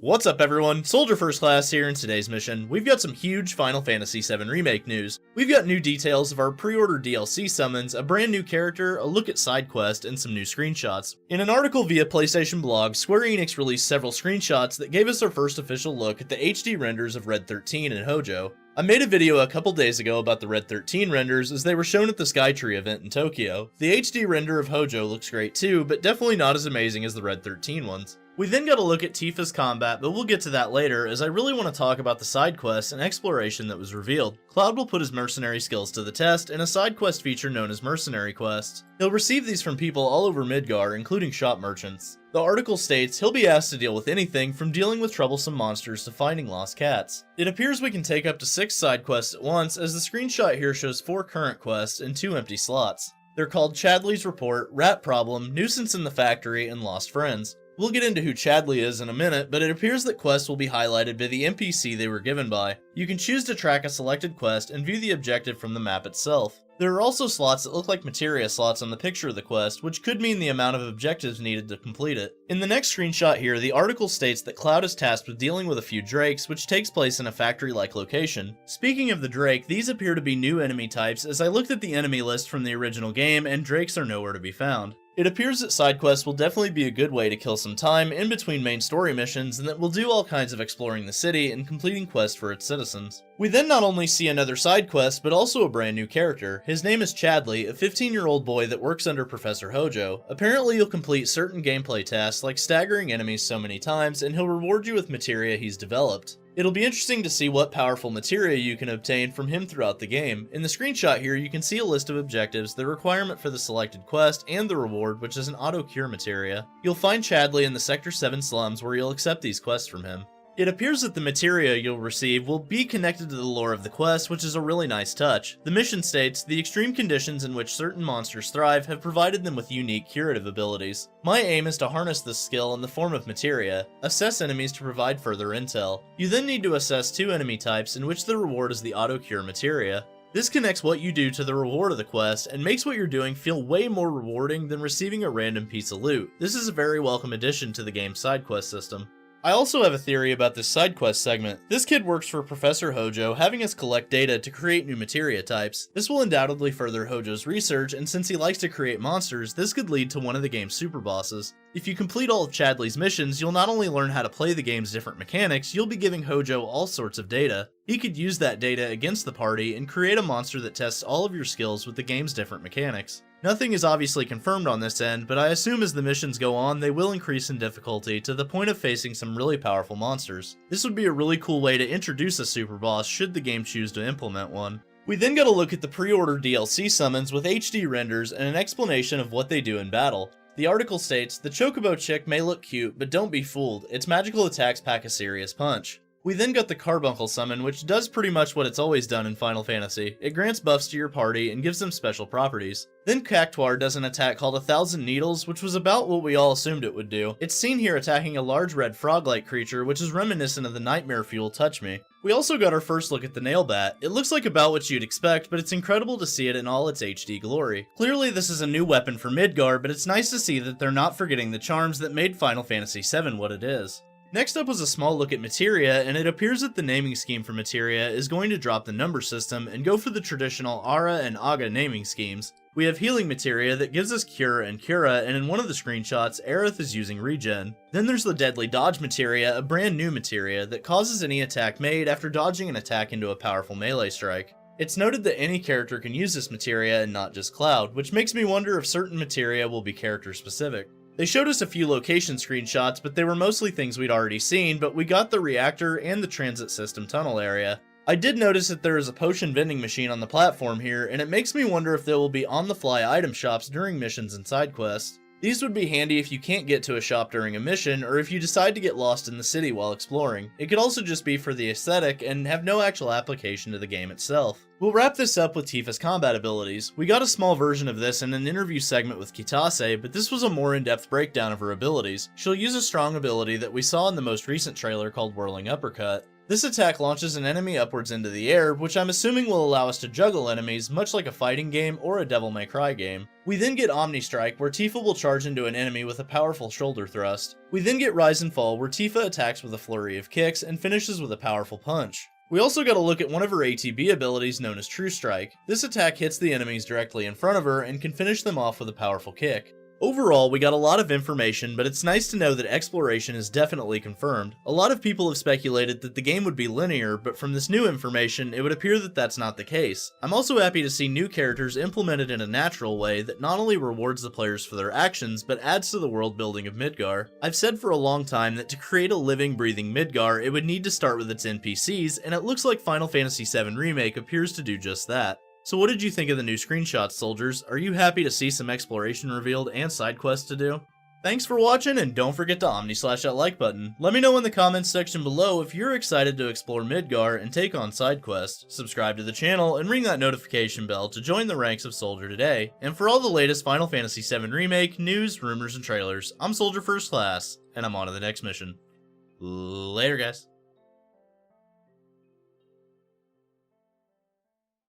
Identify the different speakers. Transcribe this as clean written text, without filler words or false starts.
Speaker 1: What's up everyone, Soldier First Class here. In today's mission, we've got some huge Final Fantasy VII Remake news. We've got new details of our pre-order DLC summons, a brand new character, a look at side quest, and some new screenshots. In an article via PlayStation Blog, Square Enix released several screenshots that gave us our first official look at the HD renders of Red 13 and Hojo. I made a video a couple days ago about the Red 13 renders as they were shown at the Skytree event in Tokyo. The HD render of Hojo looks great too, but definitely not as amazing as the Red 13 ones. We then got a look at Tifa's combat, but we'll get to that later as I really want to talk about the side quest and exploration that was revealed. Cloud will put his mercenary skills to the test in a side quest feature known as Mercenary Quests. He'll receive these from people all over Midgar, including shop merchants. The article states he'll be asked to deal with anything from dealing with troublesome monsters to finding lost cats. It appears we can take up to 6 side quests at once, as the screenshot here shows 4 current quests and 2 empty slots. They're called Chadley's Report, Rat Problem, Nuisance in the Factory, and Lost Friends. We'll get into who Chadley is in a minute, but it appears that quests will be highlighted by the NPC they were given by. You can choose to track a selected quest and view the objective from the map itself. There are also slots that look like materia slots on the picture of the quest, which could mean the amount of objectives needed to complete it. In the next screenshot here, the article states that Cloud is tasked with dealing with a few drakes, which takes place in a factory-like location. Speaking of the drake, these appear to be new enemy types as I looked at the enemy list from the original game, and drakes are nowhere to be found. It appears that side quests will definitely be a good way to kill some time in between main story missions, and that we'll do all kinds of exploring the city and completing quests for its citizens. We then not only see another side quest, but also a brand new character. His name is Chadley, a 15-year-old boy that works under Professor Hojo. Apparently you'll complete certain gameplay tasks like staggering enemies so many times, and he'll reward you with materia he's developed. It'll be interesting to see what powerful materia you can obtain from him throughout the game. In the screenshot here, you can see a list of objectives, the requirement for the selected quest, and the reward, which is an auto-cure materia. You'll find Chadley in the Sector 7 slums where you'll accept these quests from him. It appears that the materia you'll receive will be connected to the lore of the quest, which is a really nice touch. The mission states, the extreme conditions in which certain monsters thrive have provided them with unique curative abilities. My aim is to harness this skill in the form of materia. Assess enemies to provide further intel. You then need to assess 2 enemy types in which the reward is the auto-cure materia. This connects what you do to the reward of the quest and makes what you're doing feel way more rewarding than receiving a random piece of loot. This is a very welcome addition to the game's side quest system. I also have a theory about this side quest segment. This kid works for Professor Hojo, having us collect data to create new materia types. This will undoubtedly further Hojo's research, and since he likes to create monsters, this could lead to one of the game's super bosses. If you complete all of Chadley's missions, you'll not only learn how to play the game's different mechanics, you'll be giving Hojo all sorts of data. He could use that data against the party and create a monster that tests all of your skills with the game's different mechanics. Nothing is obviously confirmed on this end, but I assume as the missions go on, they will increase in difficulty to the point of facing some really powerful monsters. This would be a really cool way to introduce a super boss should the game choose to implement one. We then got a look at the pre-order DLC summons with HD renders and an explanation of what they do in battle. The article states, the chocobo chick may look cute, but don't be fooled, its magical attacks pack a serious punch. We then got the carbuncle summon, which does pretty much what it's always done in Final Fantasy. It grants buffs to your party and gives them special properties. Then cactuar does an attack called 1,000 Needles, which was about what we all assumed it would do. It's seen here attacking a large red frog-like creature, which is reminiscent of the nightmare fuel Touch Me. We also got our first look at the nail bat. It looks like about what you'd expect, but it's incredible to see it in all its HD glory. Clearly this is a new weapon for Midgar, but it's nice to see that they're not forgetting the charms that made Final Fantasy VII what it is. Next up was a small look at materia, and it appears that the naming scheme for materia is going to drop the number system and go for the traditional Ara and Aga naming schemes. We have healing materia that gives us Cure and Cura, and in one of the screenshots, Aerith is using regen. Then there's the deadly dodge materia, a brand new materia that causes any attack made after dodging an attack into a powerful melee strike. It's noted that any character can use this materia and not just Cloud, which makes me wonder if certain materia will be character specific. They showed us a few location screenshots, but they were mostly things we'd already seen, but we got the reactor and the transit system tunnel area. I did notice that there is a potion vending machine on the platform here, and it makes me wonder if there will be on-the-fly item shops during missions and side quests. These would be handy if you can't get to a shop during a mission, or if you decide to get lost in the city while exploring. It could also just be for the aesthetic and have no actual application to the game itself. We'll wrap this up with Tifa's combat abilities. We got a small version of this in an interview segment with Kitase, but this was a more in-depth breakdown of her abilities. She'll use a strong ability that we saw in the most recent trailer called Whirling Uppercut. This attack launches an enemy upwards into the air, which I'm assuming will allow us to juggle enemies, much like a fighting game or a Devil May Cry game. We then get Omni Strike, where Tifa will charge into an enemy with a powerful shoulder thrust. We then get Rise and Fall, where Tifa attacks with a flurry of kicks and finishes with a powerful punch. We also got a look at one of her ATB abilities known as True Strike. This attack hits the enemies directly in front of her and can finish them off with a powerful kick. Overall, we got a lot of information, but it's nice to know that exploration is definitely confirmed. A lot of people have speculated that the game would be linear, but from this new information, it would appear that that's not the case. I'm also happy to see new characters implemented in a natural way that not only rewards the players for their actions, but adds to the world building of Midgar. I've said for a long time that to create a living, breathing Midgar, it would need to start with its NPCs, and it looks like Final Fantasy VII Remake appears to do just that. So what did you think of the new screenshots, soldiers? Are you happy to see some exploration revealed and side quests to do? Thanks for watching, and don't forget to omni-slash that like button. Let me know in the comments section below if you're excited to explore Midgar and take on side quests. Subscribe to the channel and ring that notification bell to join the ranks of Soldier today. And for all the latest Final Fantasy VII Remake news, rumors, and trailers, I'm Soldier First Class, and I'm on to the next mission. Later, guys.